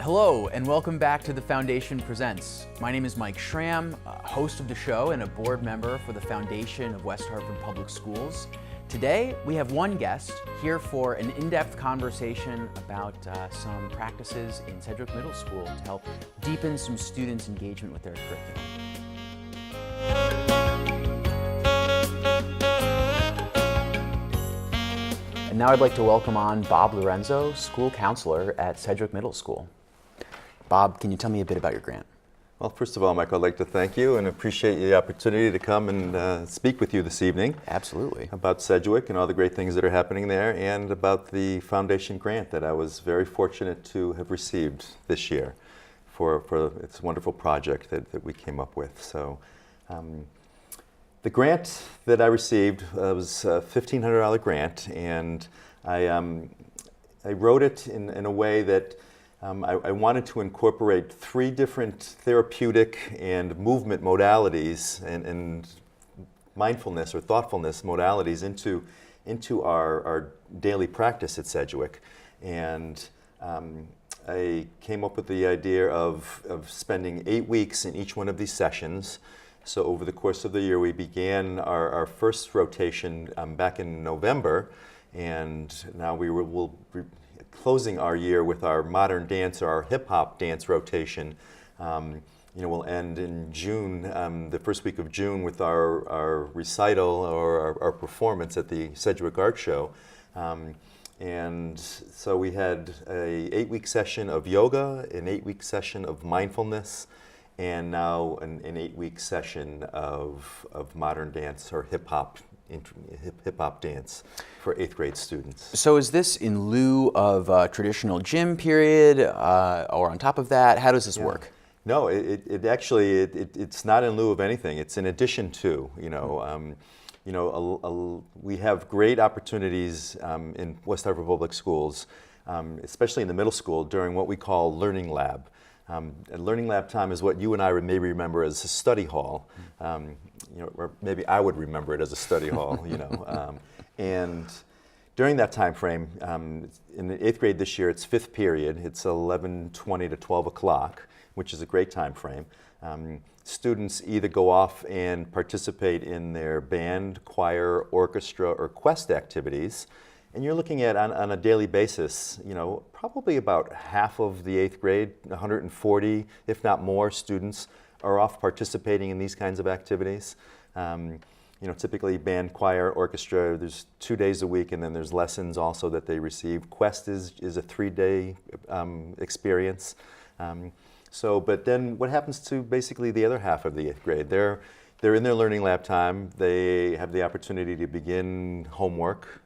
Hello and welcome back to The Foundation Presents. My name is Mike Schramm, host of the show and a board member for the Foundation of West Hartford Public Schools. Today we have one guest here for an in-depth conversation about some practices in Sedgwick Middle School to help deepen some students' engagement with their curriculum. And now I'd like to welcome on Bob Lorenzo, school counselor at Sedgwick Middle School. Bob, can you tell me a bit about your grant? Well, first of all, Mike, I'd like to thank you and appreciate the opportunity to come and speak with you this evening. Absolutely. About Sedgwick and all the great things that are happening there, and about the foundation grant that I was very fortunate to have received this year for its wonderful project that we came up with. So, the grant that I received was a $1,500 grant, and I wrote it in a way that I wanted to incorporate 3 different therapeutic and movement modalities and mindfulness or thoughtfulness modalities into our daily practice at Sedgwick. And I came up with the idea of spending 8 weeks in each one of these sessions. So over the course of the year, we began our first rotation back in November, and now we'll be closing our year with our modern dance, or our hip-hop dance rotation. We'll end in June, the first week of June, with our recital or our performance at the Sedgwick Art Show. And so we had a 8-week session of yoga, an 8-week session of mindfulness, and now an 8-week session of modern dance or hip-hop dance for 8th grade students. So is this in lieu of a traditional gym period, or on top of that? How does this work? No, it actually it's not in lieu of anything. It's in addition to. We have great opportunities in West Hartford Public Schools, especially in the middle school, during what we call Learning Lab. And Learning Lab time is what you and I maybe remember as a study hall. Or maybe I would remember it as a study hall, and during that time frame, in the 8th grade this year, it's 5th period. It's 11:20 to 12 o'clock, which is a great time frame. Students either go off and participate in their band, choir, orchestra, or quest activities. And you're looking at, on a daily basis, probably about half of the 8th grade, 140, if not more, students are off participating in these kinds of activities. Typically band, choir, orchestra, there's 2 days a week, and then there's lessons also that they receive. Quest is a 3-day experience. But then what happens to basically the other half of the 8th grade? They're in their Learning Lab time. They have the opportunity to begin homework,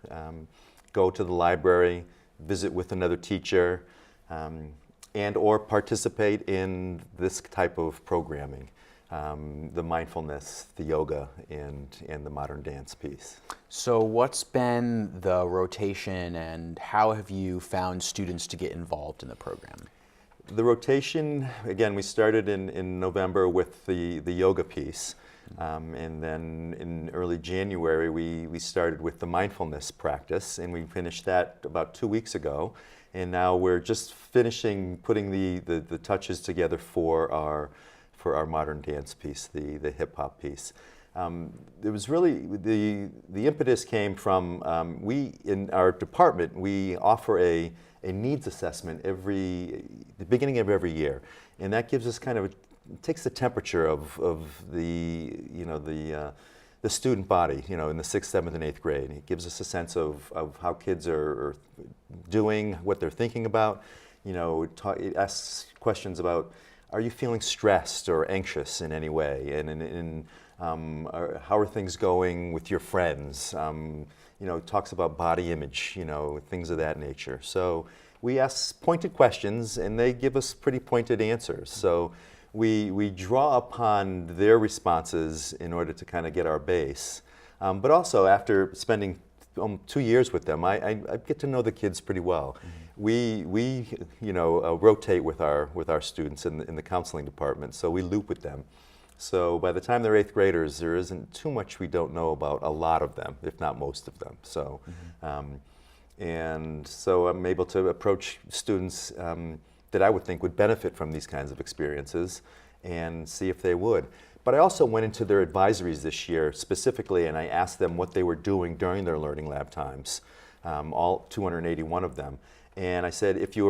go to the library, visit with another teacher, and or participate in this type of programming, the mindfulness, the yoga, and the modern dance piece. So what's been the rotation, and how have you found students to get involved in the program? The rotation, again, we started in November with the yoga piece. And then in early January, we started with the mindfulness practice, and we finished that about 2 weeks ago. And now we're just finishing putting the touches together for our modern dance piece, the hip hop piece. It was really, the impetus came from, in our department, we offer a needs assessment the beginning of every year. And that gives us kind of takes the temperature of the student body, in the 6th, 7th, and 8th grade. It gives us a sense of how kids are doing, what they're thinking about. It asks questions about, are you feeling stressed or anxious in any way? And how are things going with your friends? It talks about body image, things of that nature. So we ask pointed questions, and they give us pretty pointed answers. So we draw upon their responses in order to kind of get our base. But also, after spending 2 years with them, I get to know the kids pretty well. Mm-hmm. We rotate with our students in the counseling department, so we loop with them. So by the time they're 8th graders, there isn't too much we don't know about a lot of them, if not most of them. So, and so I'm able to approach students that I would think would benefit from these kinds of experiences and see if they would. But I also went into their advisories this year specifically, and I asked them what they were doing during their learning lab times, all 281 of them. And I said, if you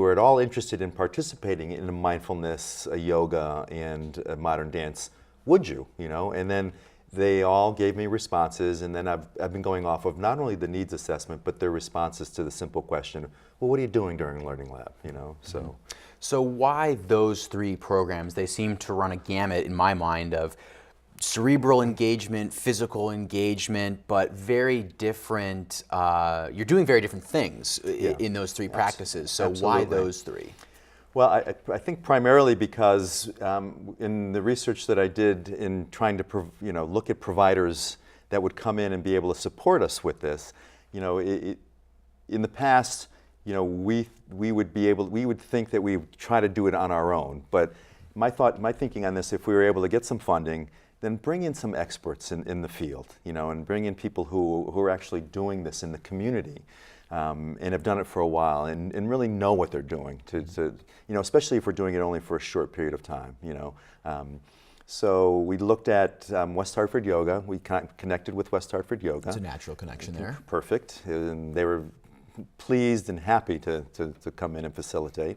were at all interested in participating in a mindfulness, a yoga, and a modern dance, would you? And then they all gave me responses, and then I've been going off of not only the needs assessment, but their responses to the simple question, well, what are you doing during learning lab? So. So why those three programs? They seem to run a gamut in my mind of cerebral engagement, physical engagement, but very different, you're doing very different things in those three practices. So Absolutely. Why those three? Well, I think primarily because in the research that I did in trying to look at providers that would come in and be able to support us with this, in the past, we would think that we would try to do it on our own. But my thinking on this, if we were able to get some funding, then bring in some experts in the field, and bring in people who are actually doing this in the community. And have done it for a while and really know what they're doing, especially if we're doing it only for a short period of time. So we looked at West Hartford Yoga. We connected with West Hartford Yoga. It's a natural connection there. Perfect. And they were pleased and happy to come in and facilitate.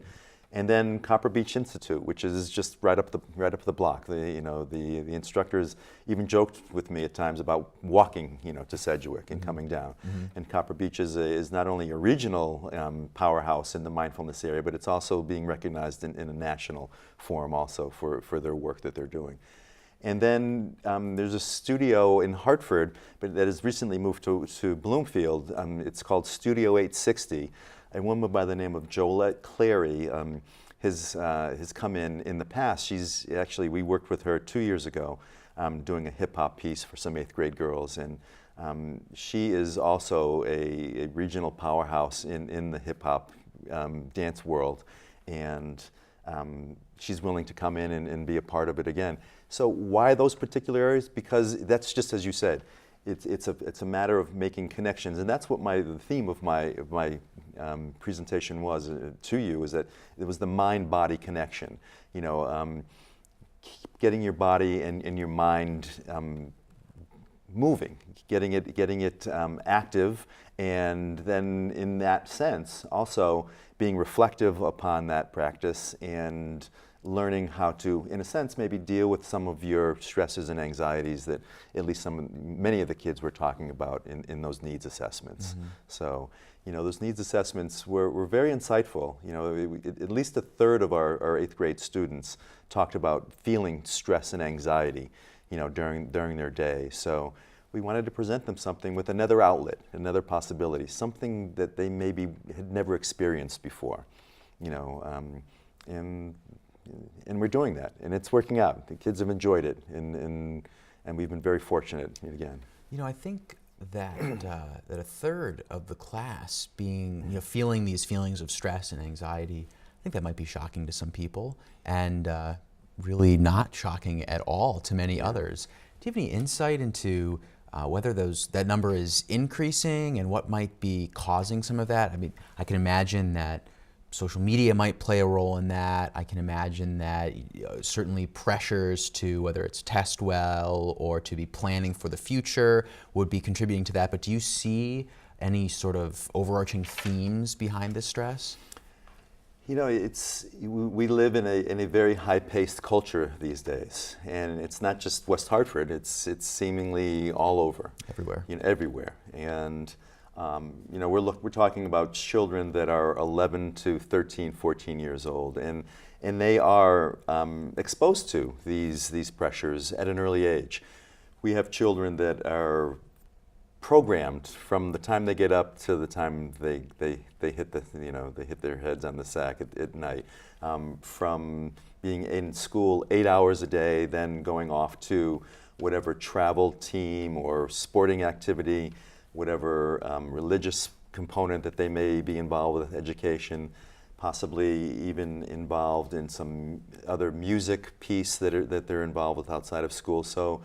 And then Copper Beach Institute, which is just right up the block. The instructors even joked with me at times about walking, to Sedgwick and coming down. And Copper Beach is not only a regional powerhouse in the mindfulness area, but it's also being recognized in a national forum also for their work that they're doing. And then there's a studio in Hartford, but that has recently moved to Bloomfield. It's called Studio 860. A woman by the name of Jolette Clary has come in the past. We worked with her 2 years ago doing a hip hop piece for some 8th grade girls. And she is also a regional powerhouse in the hip hop dance world. And she's willing to come in and be a part of it again. So why those particular areas? Because that's just as you said. It's a matter of making connections, and that's what the theme of my presentation was to you, is that it was the mind-body connection. Getting your body and your mind moving, getting it active, and then in that sense also being reflective upon that practice and learning how to, in a sense, maybe deal with some of your stresses and anxieties that at least many of the kids were talking about in those needs assessments. So, those needs assessments were very insightful. At least a third of our 8th grade students talked about feeling stress and anxiety, during their day. So we wanted to present them something with another outlet, another possibility, something that they maybe had never experienced before, and we're doing that, and it's working out. The kids have enjoyed it, and we've been very fortunate again. I think that that a third of the class being, feeling these feelings of stress and anxiety, I think that might be shocking to some people, and really not shocking at all to many others. Do you have any insight into whether that number is increasing and what might be causing some of that? I mean, I can imagine that social media might play a role in that. I can imagine that certainly pressures to whether it's test well or to be planning for the future would be contributing to that. But do you see any sort of overarching themes behind this stress? We live in a very high-paced culture these days, and it's not just West Hartford. It's seemingly all over. Everywhere. Everywhere, and we're talking about children that are 11 to 13, 14 years old, and they are exposed to these pressures at an early age. We have children that are programmed from the time they get up to the time they hit they hit their heads on the sack at night, from being in school 8 hours a day, then going off to whatever travel team or sporting activity, whatever religious component that they may be involved with, education, possibly even involved in some other music piece that they're involved with outside of school. So,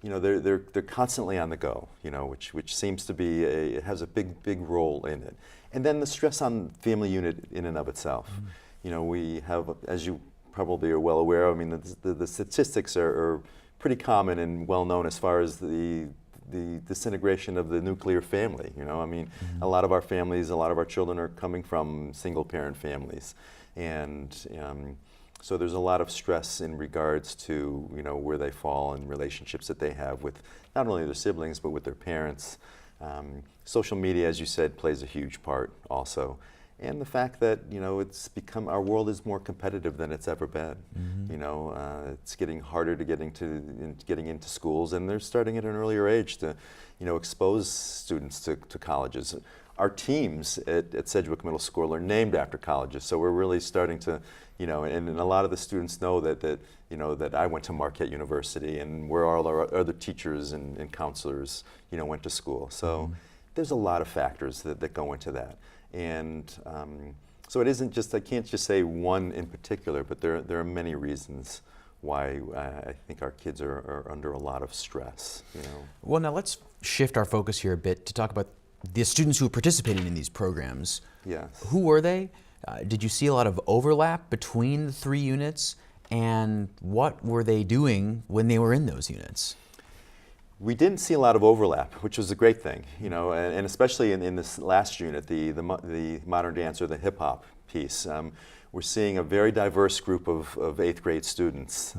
they're constantly on the go, which seems to be it has a big role in it. And then the stress on family unit in and of itself. we have, as you probably are well aware, I mean, the statistics are pretty common and well known as far as the disintegration of the nuclear family. I mean, a lot of our families, a lot of our children are coming from single-parent families, and so there's a lot of stress in regards to where they fall in relationships that they have with not only their siblings but with their parents. Social media, as you said, plays a huge part also. And the fact that it's become, our world is more competitive than it's ever been. It's getting harder to getting into schools, and they're starting at an earlier age to expose students to colleges. Our teams at Sedgwick Middle School are named after colleges, so we're really starting to, and a lot of the students know that I went to Marquette University, and where all our other teachers and counselors went to school. So there's a lot of factors that go into that. And so it isn't just, I can't just say one in particular, but there are many reasons why I think our kids are under a lot of stress. Well, now let's shift our focus here a bit to talk about the students who participated in these programs. Yes. Who were they? Did you see a lot of overlap between the 3 units? And what were they doing when they were in those units? We didn't see a lot of overlap, which was a great thing, and especially in this last unit, the modern dance or the hip hop piece. We're seeing a very diverse group of 8th grade students,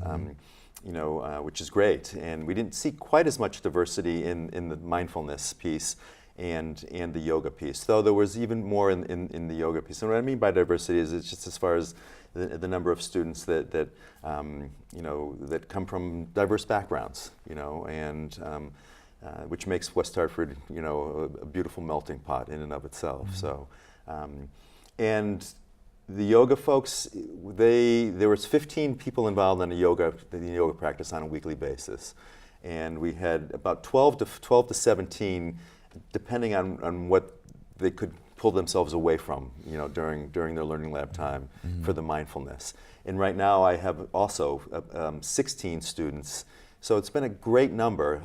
which is great. And we didn't see quite as much diversity in the mindfulness piece and the yoga piece, though there was even more in the yoga piece. And what I mean by diversity is it's just as far as the number of students that come from diverse backgrounds, and which makes West Hartford, a beautiful melting pot in and of itself. So, and the yoga folks, there was 15 people involved in the yoga practice on a weekly basis, and we had about 12 to 17, depending on what they could pull themselves away from, during their learning lab time for the mindfulness. And right now I have also 16 students. So it's been a great number.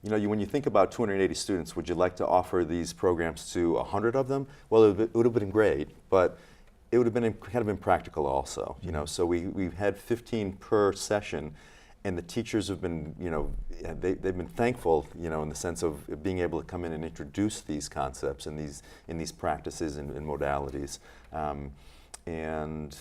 When you think about 280 students, would you like to offer these programs to 100 of them? Well, it would have been great, but it would have been kind of impractical also. So we've had 15 per session. And the teachers have been, they've been thankful, in the sense of being able to come in and introduce these concepts and these practices and modalities. And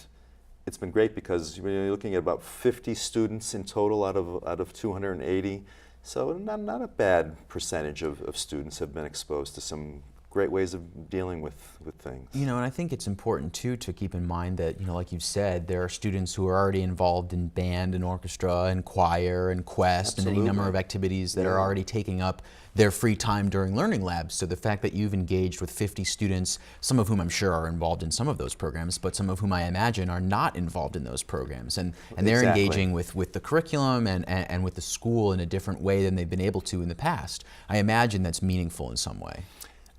it's been great because you're looking at about 50 students in total out of 280. So not a bad percentage of students have been exposed to some great ways of dealing with things. And I think it's important too to keep in mind that, like you've said, there are students who are already involved in band and orchestra and choir and quest and any number of activities that are already taking up their free time during learning labs. So the fact that you've engaged with 50 students, some of whom I'm sure are involved in some of those programs, but some of whom I imagine are not involved in those programs. And they're engaging with the curriculum and with the school in a different way than they've been able to in the past. I imagine that's meaningful in some way.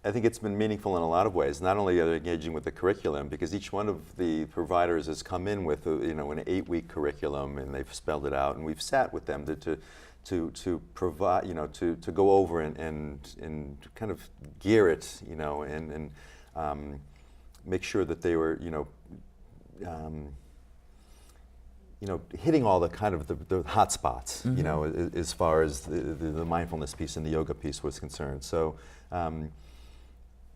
I think it's been meaningful in a lot of ways. Not only are they engaging with the curriculum, because each one of the providers has come in with an 8-week curriculum, and they've spelled it out, and we've sat with them to provide, to go over and kind of gear it, and make sure that they were, hitting all the kind of the hot spots, as far as the mindfulness piece and the yoga piece was concerned. So.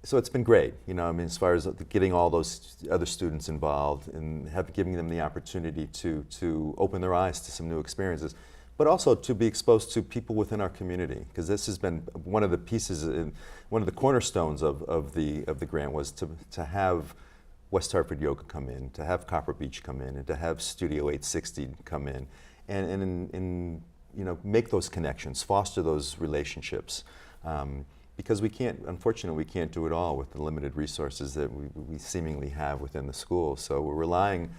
So it's been great, as far as getting all those other students involved and giving them the opportunity to open their eyes to some new experiences, but also to be exposed to people within our community, because this has been one of the pieces, one of the cornerstones of the grant was to have West Hartford Yoga come in, to have Copper Beach come in, and to have Studio 860 come in, and make those connections, foster those relationships. Because unfortunately, we can't do it all with the limited resources that we seemingly have within the school. So we're relying,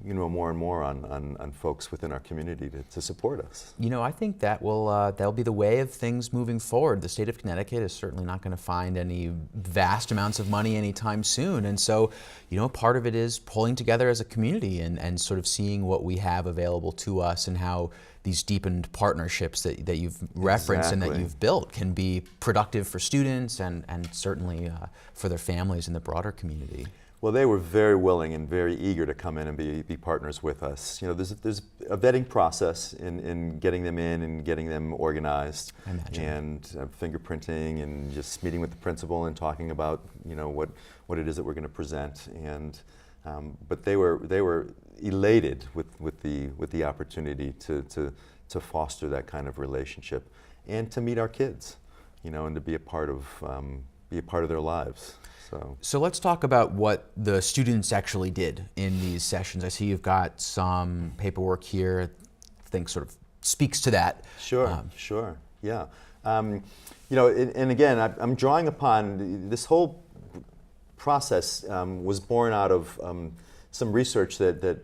more and more on folks within our community to support us. I think that that'll be the way of things moving forward. The state of Connecticut is certainly not going to find any vast amounts of money anytime soon. And so, part of it is pulling together as a community and sort of seeing what we have available to us and how these deepened partnerships that you've referenced and that you've built can be productive for students and certainly for their families and the broader community. Well, they were very willing and very eager to come in and be partners with us. There's a vetting process in getting them in and getting them organized, and fingerprinting and just meeting with the principal and talking about what it is that we're going to present. And but they were elated with the opportunity to foster that kind of relationship and to meet our kids, and to be a part of their lives. So let's talk about what the students actually did in these sessions. I see you've got some paperwork here. I think sort of speaks to that. Sure, yeah. And again, I'm drawing upon this whole process was born out of some research that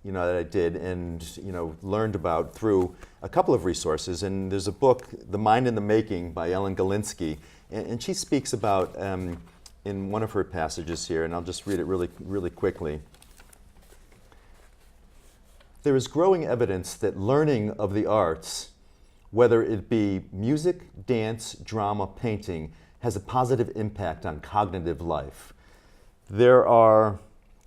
I did and learned about through a couple of resources. And there's a book, The Mind in the Making, by Ellen Galinsky, and she speaks about in one of her passages here, and I'll just read it really quickly. There is growing evidence that learning of the arts, whether it be music, dance, drama, painting, has a positive impact on cognitive life. There are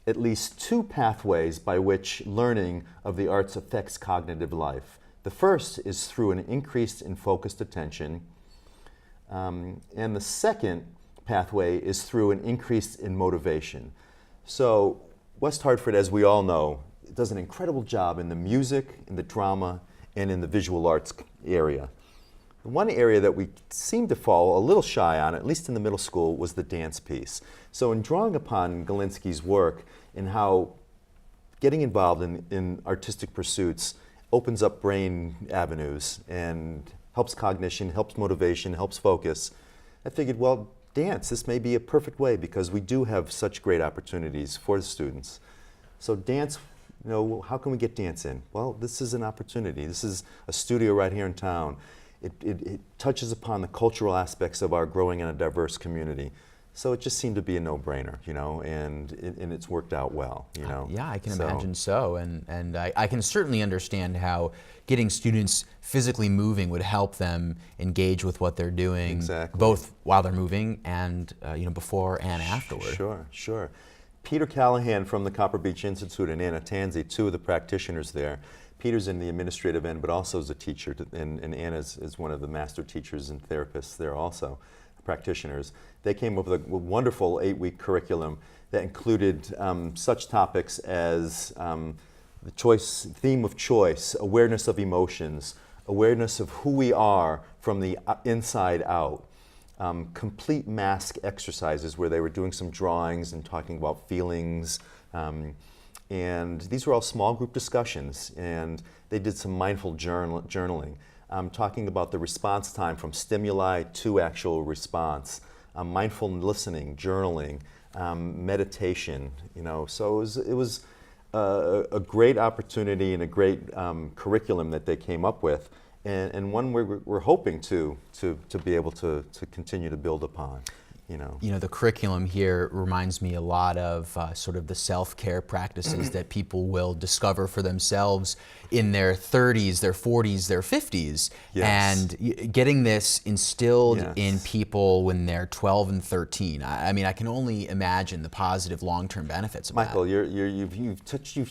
at least two pathways by which learning of the arts affects cognitive life. The first is through an increase in focused attention, and the second pathway is through an increase in motivation. So West Hartford, as we all know, does an incredible job in the music, in the drama, and in the visual arts area. The one area that we seemed to fall a little shy on, at least in the middle school, was the dance piece. So in drawing upon Galinsky's work and how getting involved in artistic pursuits opens up brain avenues and helps cognition, helps motivation, helps focus, I figured, well, dance, this may be a perfect way because we do have such great opportunities for the students. So dance, how can we get dance in? Well, this is an opportunity. This is a studio right here in town. It touches upon the cultural aspects of our growing and a diverse community. So it just seemed to be a no-brainer, and it's worked out well, Yeah, I can imagine so, and I can certainly understand how getting students physically moving would help them engage with what they're doing, both while they're moving and before and afterward. Sure. Peter Callahan from the Copper Beach Institute and Anna Tanzi, two of the practitioners there. Peter's in the administrative end, but also as a teacher, and Anna is one of the master teachers and therapists there also, practitioners. They came up with a wonderful 8-week curriculum that included such topics as the theme of choice, awareness of emotions, awareness of who we are from the inside out, complete mask exercises where they were doing some drawings and talking about feelings, and these were all small group discussions, and they did some mindful journaling, talking about the response time from stimuli to actual response, mindful listening, journaling, meditation, so it was a great opportunity and a great curriculum that they came up with, and one we're hoping to be able to continue to build upon. The curriculum here reminds me a lot of sort of the self-care practices that people will discover for themselves in their 30s, their 40s, their 50s. Yes. And getting this instilled Yes. in people when they're 12 and 13. I mean, I can only imagine the positive long-term benefits of Michael, that. you've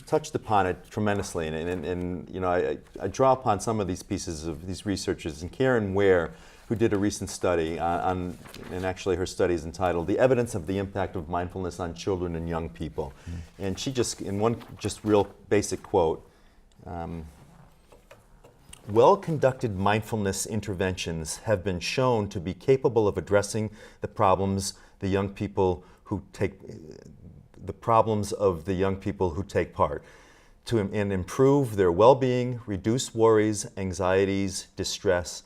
touched upon it tremendously, and I draw upon some of these pieces of these researchers, and Karen Ware, who did a recent study and actually her study is entitled "The Evidence of the Impact of Mindfulness on Children and Young People," and she just, in one just real basic quote, well-conducted mindfulness interventions have been shown to be capable of addressing the problems of the young people who take part, and improve their well-being, reduce worries, anxieties, distress,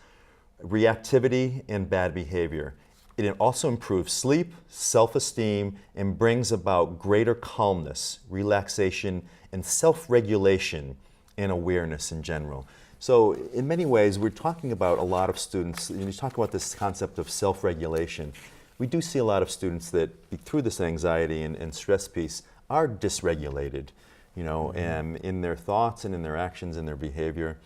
reactivity, and bad behavior. It also improves sleep, self-esteem, and brings about greater calmness, relaxation, and self-regulation and awareness in general. So in many ways, we're talking about a lot of students, you talk about this concept of self-regulation. We do see a lot of students that, through this anxiety and stress piece, are dysregulated, and in their thoughts and in their actions and their behavior.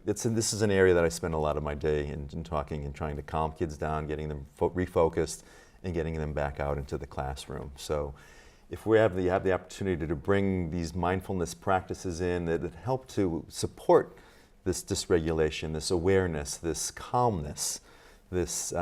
This is an area that I spend a lot of my day in talking and trying to calm kids down, getting them refocused, and getting them back out into the classroom. So if we have the opportunity to bring these mindfulness practices in that help to support this dysregulation, this awareness, this calmness, this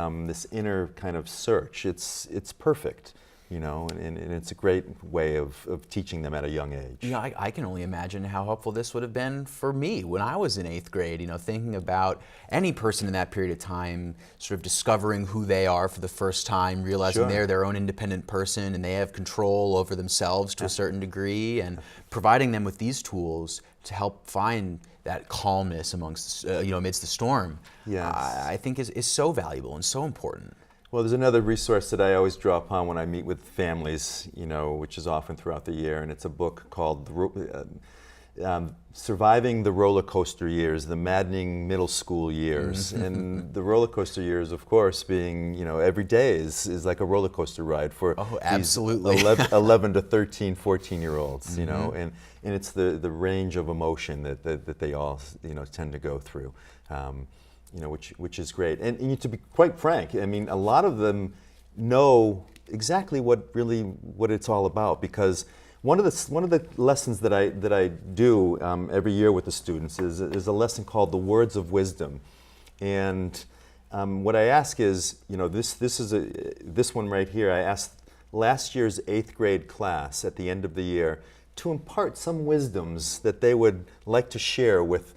inner kind of search, it's perfect. And it's a great way of teaching them at a young age. I can only imagine how helpful this would have been for me when I was in 8th grade, thinking about any person in that period of time sort of discovering who they are for the first time, realizing they're their own independent person and they have control over themselves to a certain degree, and providing them with these tools to help find that calmness amidst the storm. Yes. I think is so valuable and so important. Well, there's another resource that I always draw upon when I meet with families, which is often throughout the year, and it's a book called Surviving the Roller Coaster Years, the Maddening Middle School Years. And the roller coaster years, of course, being, every day is like a roller coaster ride for absolutely. these 11 to 13, 14-year-olds, and it's the range of emotion that they all, tend to go through. Which is great. And to be quite frank, I mean, a lot of them know exactly what it's all about, because one of the lessons that I do every year with the students is a lesson called the Words of Wisdom. And what I ask is, this one right here, I asked last year's 8th grade class at the end of the year to impart some wisdoms that they would like to share with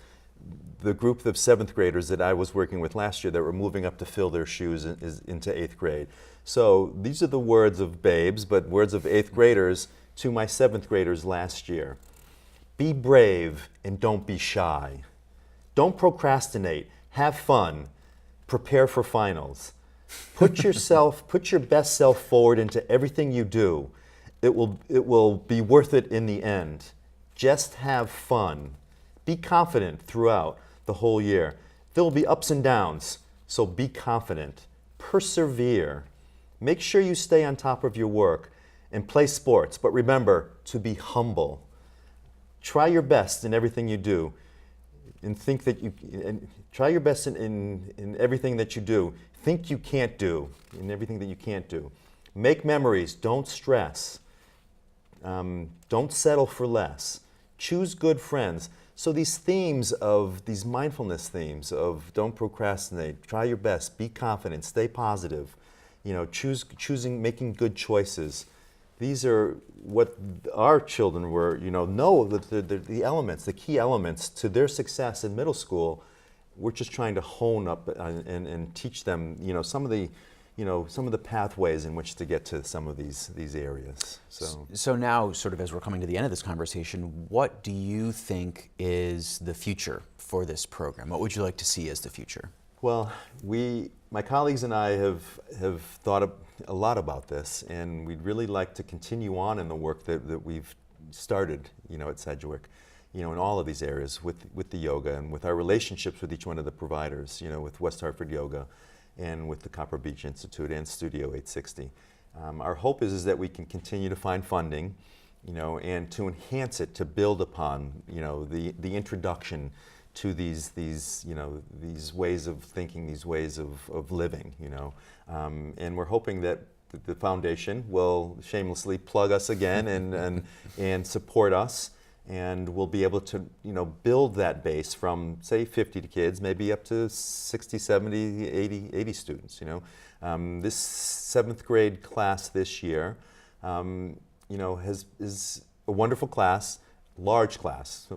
the group of 7th graders that I was working with last year that were moving up to fill their shoes into 8th grade. So these are the words of babes, but words of 8th graders to my 7th graders last year. Be brave and don't be shy. Don't procrastinate. Have fun. Prepare for finals. Put your best self forward into everything you do. It will be worth it in the end. Just have fun. Be confident throughout the whole year. There will be ups and downs, so be confident. Persevere. Make sure you stay on top of your work and play sports, but remember to be humble. Try your best in everything you do, and try your best in everything that you do. Think you can't do in everything that you can't do. Make memories. Don't stress. Don't settle for less. Choose good friends. So these mindfulness themes of don't procrastinate, try your best, be confident, stay positive, making good choices. These are what our children know that the elements, the key elements to their success in middle school. We're just trying to hone up and teach them, some of the pathways in which to get to some of these areas. So now, sort of as we're coming to the end of this conversation, what do you think is the future for this program? What would you like to see as the future? Well, my colleagues and I have thought a lot about this, and we'd really like to continue on in the work that we've started, at Sedgwick, in all of these areas with the yoga and with our relationships with each one of the providers, with West Hartford Yoga and with the Copper Beach Institute and Studio 860. Our hope is that we can continue to find funding, and to enhance it, to build upon, the introduction to these ways of thinking, these ways of living, and we're hoping that the foundation will shamelessly plug us again and support us, and we'll be able to build that base from, say, 50 kids, maybe up to 60, 70, 80 students. This 7th grade class this year, is a wonderful class, large class,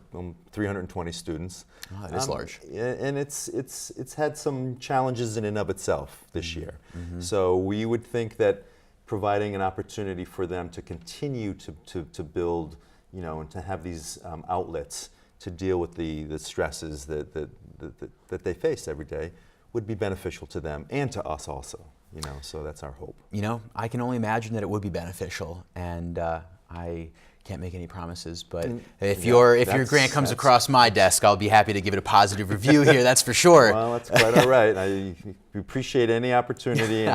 320 students. Oh, that is large. And it's had some challenges in and of itself this year. Mm-hmm. So we would think that providing an opportunity for them to continue to build, and to have these outlets to deal with the stresses that they face every day would be beneficial to them and to us also. So that's our hope. I can only imagine that it would be beneficial, and I can't make any promises, but if your grant comes across my desk, I'll be happy to give it a positive review here, that's for sure. Well, that's quite all right. I appreciate any opportunity,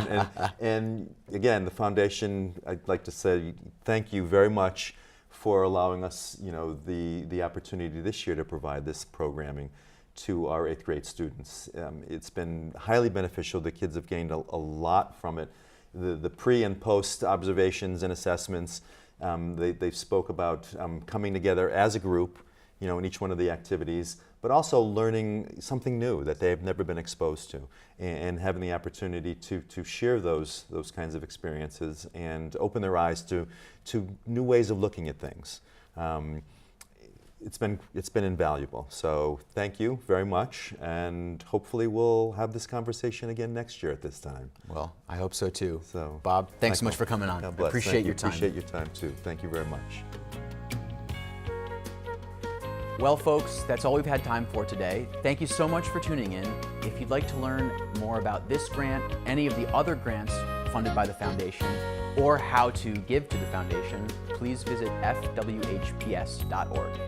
and again, the foundation, I'd like to say thank you very much for allowing us, the opportunity this year to provide this programming to our 8th grade students. It's been highly beneficial. The kids have gained a lot from it, the pre and post observations and assessments. They spoke about coming together as a group, in each one of the activities, but also learning something new that they have never been exposed to, and having the opportunity to share those kinds of experiences and open their eyes to new ways of looking at things. It's been invaluable. So thank you very much, and hopefully we'll have this conversation again next year at this time. Well, I hope so too. So, Bob, thanks so much for coming on. God bless. Appreciate your time. Appreciate your time too. Thank you very much. Well, folks, that's all we've had time for today. Thank you so much for tuning in. If you'd like to learn more about this grant, any of the other grants funded by the Foundation, or how to give to the Foundation, please visit fwhps.org.